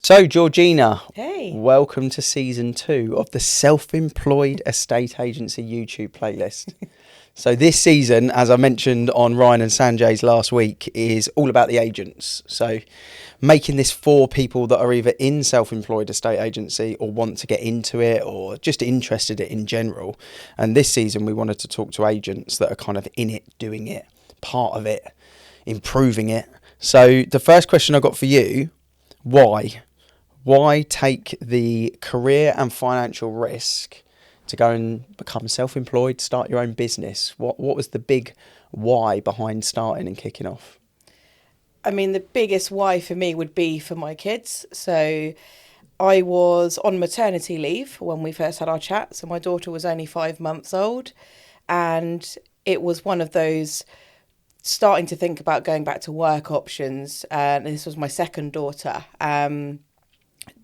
So, Georgina, Hey. welcome to season 2 of the Self-Employed Estate Agency YouTube playlist. So, this season, as I mentioned on Ryan and Sanjay's last week, is all about the agents. So, making this for people that are either in self-employed estate agency or want to get into it or just interested in it in general. And this season, we wanted to talk to agents that are kind of in it, doing it, part of it, improving it. So, the first question I got for you, why? Why take the career and financial risk to go and become self-employed, start your own business? What was the big why behind starting and kicking off? I mean, the biggest why for me would be for my kids. So I was on maternity leave when we first had our chat. So my daughter was only 5 months old. And it was one of those starting to think about going back to work options. And this was my second daughter.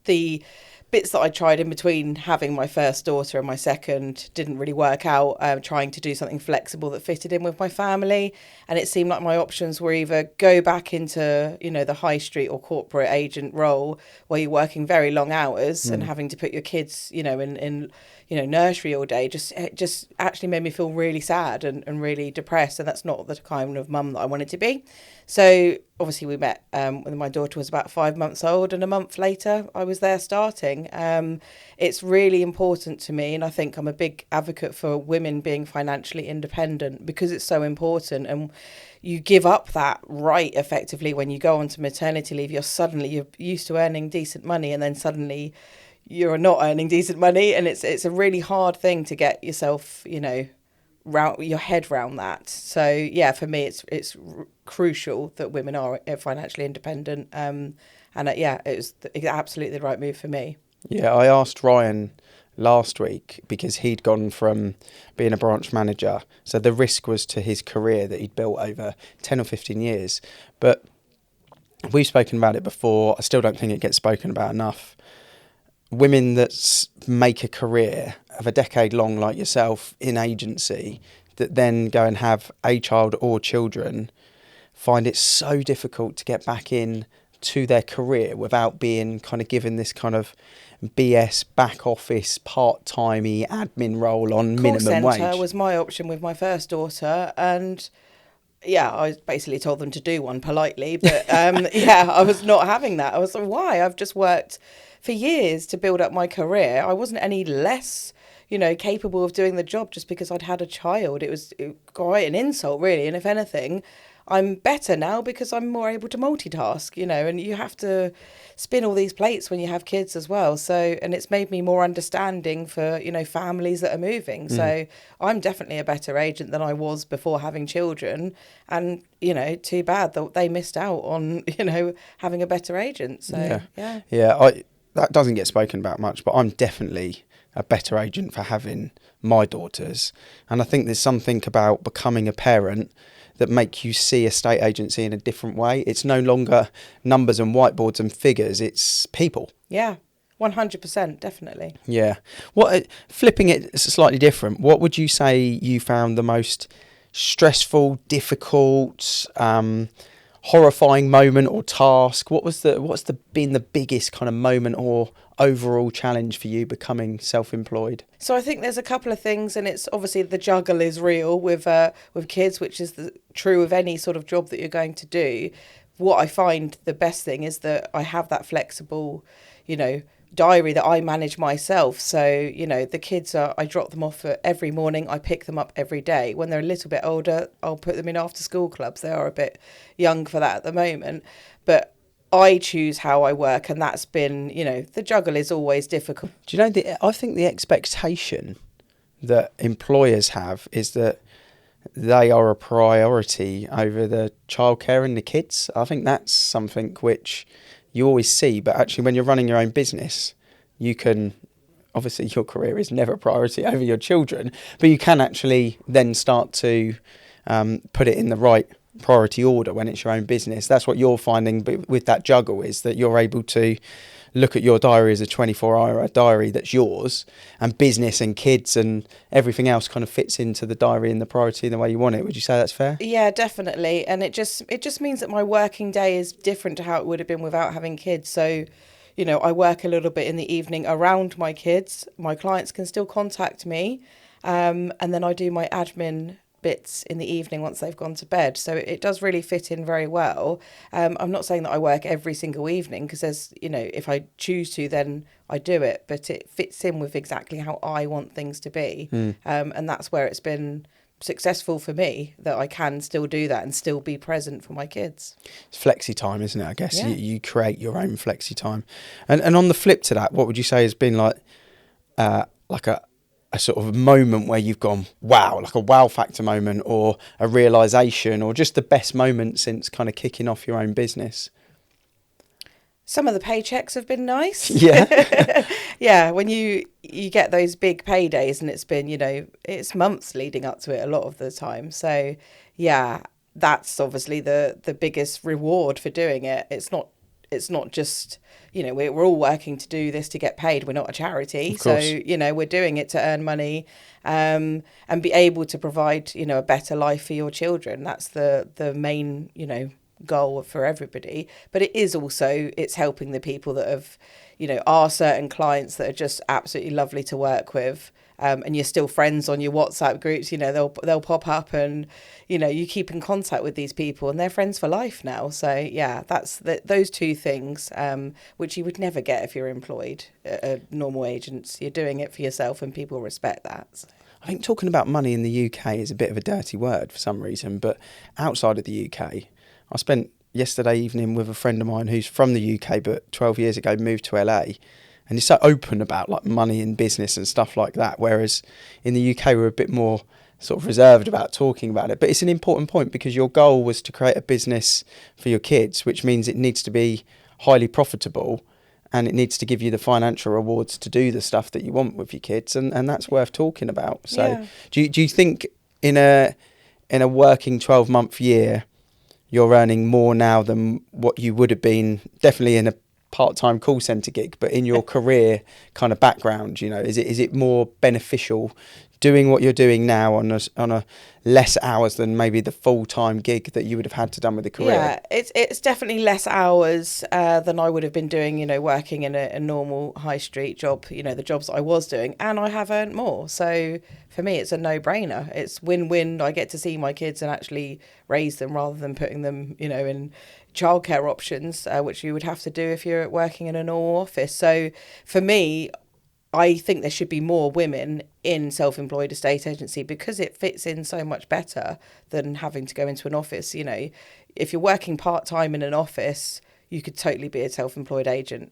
The bits that I tried in between having my first daughter and my second didn't really work out. Trying to do something flexible that fitted in with my family, and it seemed like my options were either go back into the high street or corporate agent role where you're working very long hours and having to put your kids in nursery all day. It just actually made me feel really sad and really depressed, and that's not the kind of mum that I wanted to be. So obviously we met when my daughter was about 5 months old, and a month later I was there starting. It's really important to me, and I think I'm a big advocate for women being financially independent because it's so important. And you give up that right effectively when you go onto maternity leave. You're used to earning decent money, and then suddenly you're not earning decent money, and it's a really hard thing to get yourself round your head round that. So yeah, for me it's crucial that women are financially independent. Yeah, it was absolutely the right move for me. Yeah, I asked Ryan last week because he'd gone from being a branch manager, so the risk was to his career that he'd built over 10 or 15 years. But we've spoken about it before. I still don't think it gets spoken about enough. Women that make a career of a decade long, like yourself, in agency, that then go and have a child or children, find it so difficult to get back in to their career without being kind of given this kind of BS back office part-timey admin role on Call minimum centre wage. was my option with my first daughter, and yeah, I basically told them to do one politely, but yeah, I was not having that. I was like, why? I've just worked for years to build up my career. I wasn't any less, capable of doing the job just because I'd had a child. It was quite an insult, really. And if anything, I'm better now because I'm more able to multitask, and you have to spin all these plates when you have kids as well. So, and it's made me more understanding for, families that are moving. So I'm definitely a better agent than I was before having children. And, too bad that they missed out on, having a better agent. So, Yeah, yeah. yeah. That doesn't get spoken about much, but I'm definitely a better agent for having my daughters. And I think there's something about becoming a parent that make you see a estate agency in a different way. It's no longer numbers and whiteboards and figures. It's people. Yeah. 100%, definitely. Yeah. Flipping it slightly different, what would you say you found the most stressful, difficult, horrifying moment or task? What's been the biggest kind of moment or overall challenge for you becoming self-employed? So I think there's a couple of things, and it's obviously the juggle is real with kids, which is true of any sort of job that you're going to do. What I find the best thing is that I have that flexible, diary that I manage myself. So, the kids I drop them off every morning. I pick them up every day. When they're a little bit older, I'll put them in after school clubs. They are a bit young for that at the moment. But I choose how I work, and that's been, the juggle is always difficult. Do you know, I think the expectation that employers have is that they are a priority over the childcare and the kids. I think that's something which you always see, but actually when you're running your own business, you can, obviously your career is never a priority over your children, but you can actually then start to put it in the right priority order when it's your own business. That's what you're finding with that juggle, is that you're able to look at your diary as a 24-hour diary that's yours, and business and kids and everything else kind of fits into the diary and the priority in the way you want it. Would you say that's fair? Yeah, definitely. And it just means that my working day is different to how it would have been without having kids. So, I work a little bit in the evening around my kids. My clients can still contact me. And then I do my admin bits in the evening once they've gone to bed. So it does really fit in very well. I'm not saying that I work every single evening because there's, if I choose to, then I do it. But it fits in with exactly how I want things to be. And that's where it's been successful for me, that I can still do that and still be present for my kids. It's flexi time, isn't it? I guess Yeah. you create your own flexi time. And on the flip to that, what would you say has been like a sort of moment where you've gone, wow, like a wow factor moment, or a realization, or just the best moment since kind of kicking off your own business? Some of the paychecks have been nice. Yeah. Yeah, when you get those big paydays, and it's been, it's months leading up to it a lot of the time. So yeah, that's obviously the biggest reward for doing it. It's not just, we're all working to do this to get paid. We're not a charity. So, we're doing it to earn money, and be able to provide, a better life for your children. That's the main, goal for everybody. But it is also, it's helping the people that have, are certain clients that are just absolutely lovely to work with. And you're still friends on your WhatsApp groups, they'll pop up, and, you keep in contact with these people, and they're friends for life now. So yeah, that's those two things, which you would never get if you're employed at normal agents. You're doing it for yourself, and people respect that. So. I think talking about money in the UK is a bit of a dirty word for some reason, but outside of the UK, I spent yesterday evening with a friend of mine who's from the UK, but 12 years ago moved to LA. And he's so open about like money in business and stuff like that. Whereas in the UK, we're a bit more sort of reserved about talking about it. But it's an important point, because your goal was to create a business for your kids, which means it needs to be highly profitable, and it needs to give you the financial rewards to do the stuff that you want with your kids. And that's worth talking about. So yeah. Do you think in a working 12-month year, you're earning more now than what you would have been, definitely in a part-time call centre gig, but in your career kind of background, is it more beneficial doing what you're doing now on a less hours than maybe the full-time gig that you would have had to done with the career? Yeah, it's definitely less hours than I would have been doing, working in a normal high street job, the jobs that I was doing, and I have earned more. So for me, it's a no-brainer. It's win-win. I get to see my kids and actually raise them rather than putting them, in childcare options, which you would have to do if you're working in a normal office. So for me, I think there should be more women in self-employed estate agency, because it fits in so much better than having to go into an office. If you're working part-time in an office, you could totally be a self-employed agent.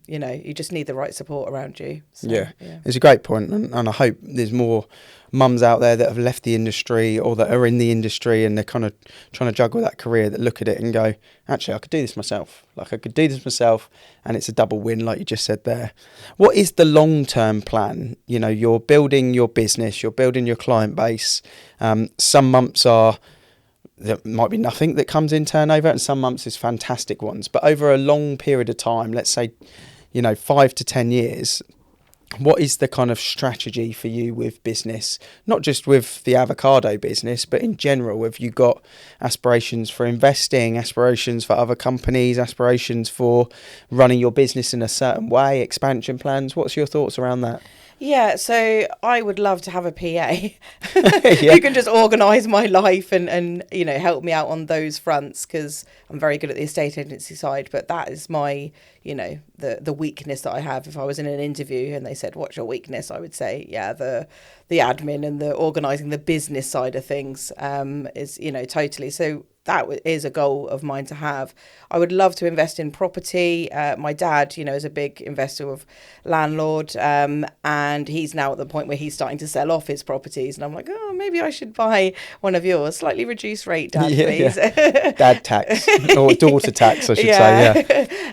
You just need the right support around you. So, yeah, it's a great point, and I hope there's more mums out there that have left the industry or that are in the industry and they're kind of trying to juggle that career, that look at it and go, actually, I could do this myself. Like, I could do this myself, and it's a double win, like you just said there. What is the long-term plan? You're building your business, you're building your client base. Some months there might be nothing that comes in turnover, and some months is fantastic ones. But over a long period of time, let's say, 5 to 10 years, what is the kind of strategy for you with business? Not just with the avocado business, but in general. Have you got aspirations for investing, aspirations for other companies, aspirations for running your business in a certain way, expansion plans? What's your thoughts around that? Yeah, so I would love to have a PA who can just organise my life and help me out on those fronts, because I'm very good at the estate agency side, but that is my, the weakness that I have. If I was in an interview and they said, what's your weakness? I would say, the admin and the organising the business side of things is, totally. So that is a goal of mine to have. I would love to invest in property. My dad, is a big investor of landlord, and he's now at the point where he's starting to sell off his properties. And I'm like, oh, maybe I should buy one of yours. Slightly reduced rate, Dad, please. Yeah. Dad tax, or daughter tax, I should say.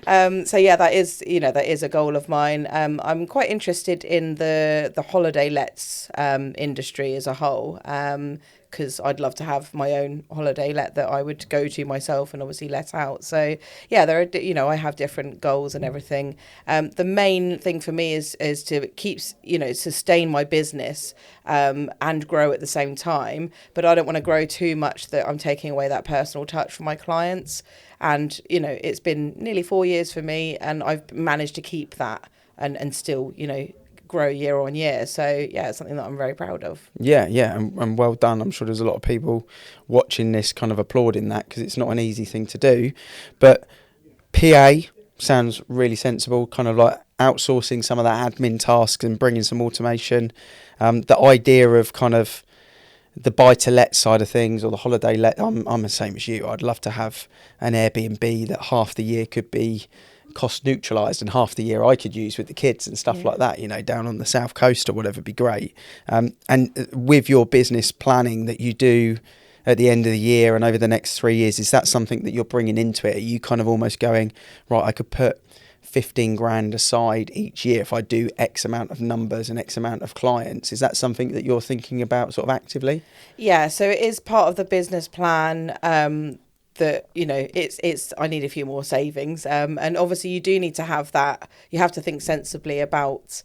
Yeah. So yeah, that is a goal of mine. I'm quite interested in the holiday lets industry as a whole. because I'd love to have my own holiday let that I would go to myself and obviously let out. So yeah, there are, you know, I have different goals and everything. The main thing for me is to keep, you know, sustain my business and grow at the same time. But I don't want to grow too much that I'm taking away that personal touch from my clients. And, you know, it's been nearly 4 years for me, and I've managed to keep that and still, you know, grow year on year. So yeah, it's something that I'm very proud of. Yeah, and well done. I'm sure there's a lot of people watching this kind of applauding that, because it's not an easy thing to do. But PA sounds really sensible, kind of like outsourcing some of that admin tasks and bringing some automation. The idea of kind of the buy-to-let side of things, or the holiday let, I'm the same as you. I'd love to have an Airbnb that half the year could be cost neutralised and half the year I could use with the kids and stuff like that, you know, down on the south coast or whatever, would be great. And with your business planning that you do at the end of the year and over the next 3 years, is that something that you're bringing into it? Are you kind of almost going, right, I could put 15 grand aside each year if I do X amount of numbers and X amount of clients? Is that something that you're thinking about sort of actively? Yeah, so it is part of the business plan. That, you know, it's I need a few more savings, and obviously you do need to have that. You have to think sensibly about,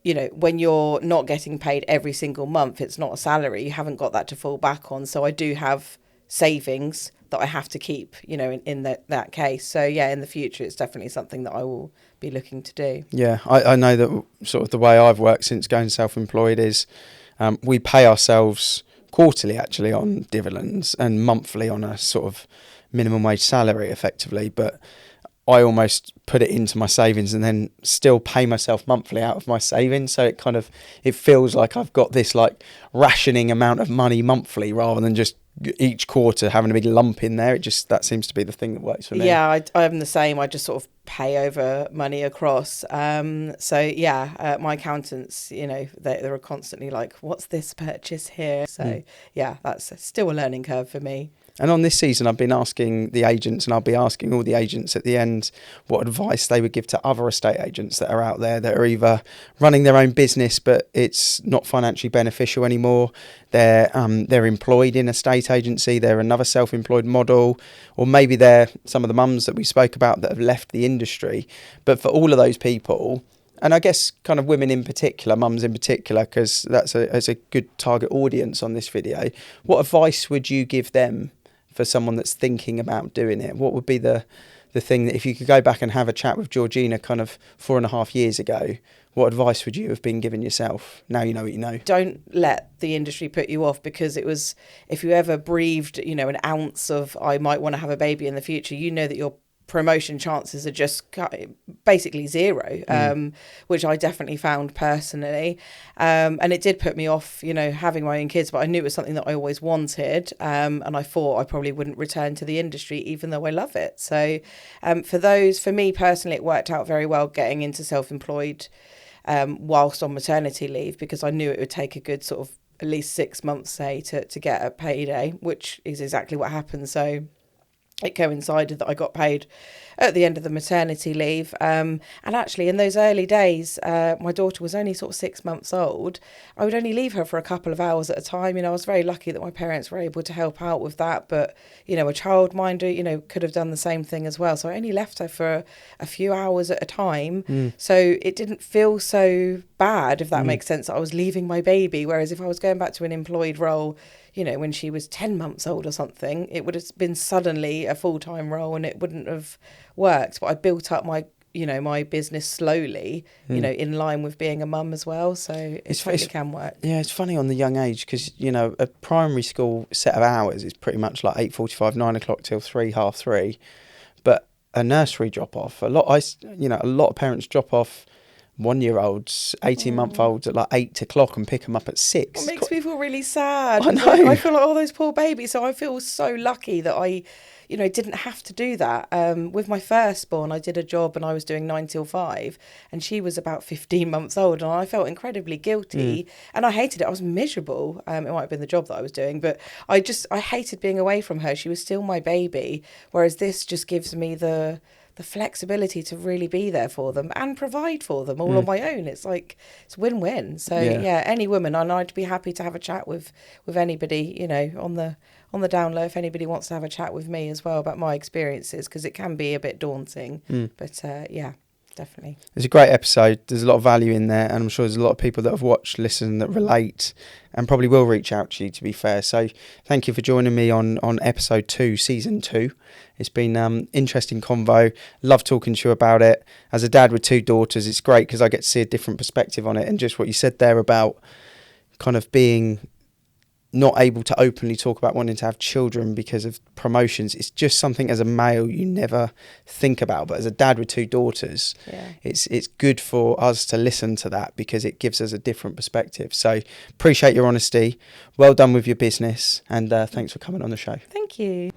you know, when you're not getting paid every single month, it's not a salary, you haven't got that to fall back on. So I do have savings that I have to keep, you know, in that case. So yeah, in the future it's definitely something that I will be looking to do. Yeah, I know that sort of the way I've worked since going self-employed is we pay ourselves quarterly actually on dividends and monthly on a sort of minimum wage salary effectively, but I almost put it into my savings and then still pay myself monthly out of my savings. So it feels like I've got this like rationing amount of money monthly rather than just each quarter having a big lump in there. That seems to be the thing that works for me. Yeah, I'm the same. I just sort of pay over money across. So yeah, my accountants, you know, they're constantly like, what's this purchase here? So yeah, that's still a learning curve for me. And on this season, I've been asking the agents, and I'll be asking all the agents at the end what advice they would give to other estate agents that are out there that are either running their own business, but it's not financially beneficial anymore. They're employed in a estate agency. They're another self-employed model, or maybe they're some of the mums that we spoke about that have left the industry. But for all of those people, and I guess kind of women in particular, mums in particular, because that's a good target audience on this video, what advice would you give them for someone that's thinking about doing it? What would be the thing that, if you could go back and have a chat with Georgina kind of 4.5 years ago, what advice would you have been giving yourself? Now you know what you know. Don't let the industry put you off, because it was, if you ever breathed, you know, an ounce of I might want to have a baby in the future, you know that your promotion chances are just basically zero, which I definitely found personally. And it did put me off, you know, having my own kids, but I knew it was something that I always wanted. And I thought I probably wouldn't return to the industry, even though I love it. So for me personally, it worked out very well getting into self-employed whilst on maternity leave, because I knew it would take a good sort of at least 6 months, say, to get a payday, which is exactly what happened. So it coincided that I got paid at the end of the maternity leave. And actually, in those early days, my daughter was only sort of 6 months old. I would only leave her for a couple of hours at a time. You know, I was very lucky that my parents were able to help out with that. But, you know, a childminder, you know, could have done the same thing as well. So I only left her for a few hours at a time. So it didn't feel so bad, if that makes sense, that I was leaving my baby. Whereas if I was going back to an employed role, you know, when she was 10 months old or something, it would have been suddenly a full-time role and it wouldn't have worked. But I built up my, you know, my business slowly, you know, in line with being a mum as well. So it can work. Yeah, it's funny on the young age, because, you know, a primary school set of hours is pretty much like 8:45, 9 o'clock till 3, half 3. But a nursery drop off, a lot of parents drop off 1-year-olds, 18-month-olds at like 8 o'clock and pick them up at 6. It makes me feel really sad. I know. I feel like, oh, those poor babies. So I feel so lucky that I, you know, didn't have to do that. With my firstborn, I did a job and I was doing 9 till 5, and she was about 15 months old, and I felt incredibly guilty and I hated it. I was miserable. It might have been the job that I was doing, but I hated being away from her. She was still my baby. Whereas this just gives me the the flexibility to really be there for them and provide for them all on my own. It's like, it's win-win. So yeah, any woman, and I'd be happy to have a chat with anybody, you know, on the down low, if anybody wants to have a chat with me as well about my experiences, because it can be a bit daunting. But yeah, definitely. It's a great episode. There's a lot of value in there, and I'm sure there's a lot of people that have watched, listened, that relate, and probably will reach out to you, to be fair. So thank you for joining me on episode 2, season 2. It's been interesting convo. Love talking to you about it. As a dad with 2 daughters, it's great because I get to see a different perspective on it, and just what you said there about kind of being not able to openly talk about wanting to have children because of promotions. It's just something as a male you never think about, but as a dad with 2 daughters, it's good for us to listen to that because it gives us a different perspective. So appreciate your honesty. Well done with your business, and thanks for coming on the show. Thank you.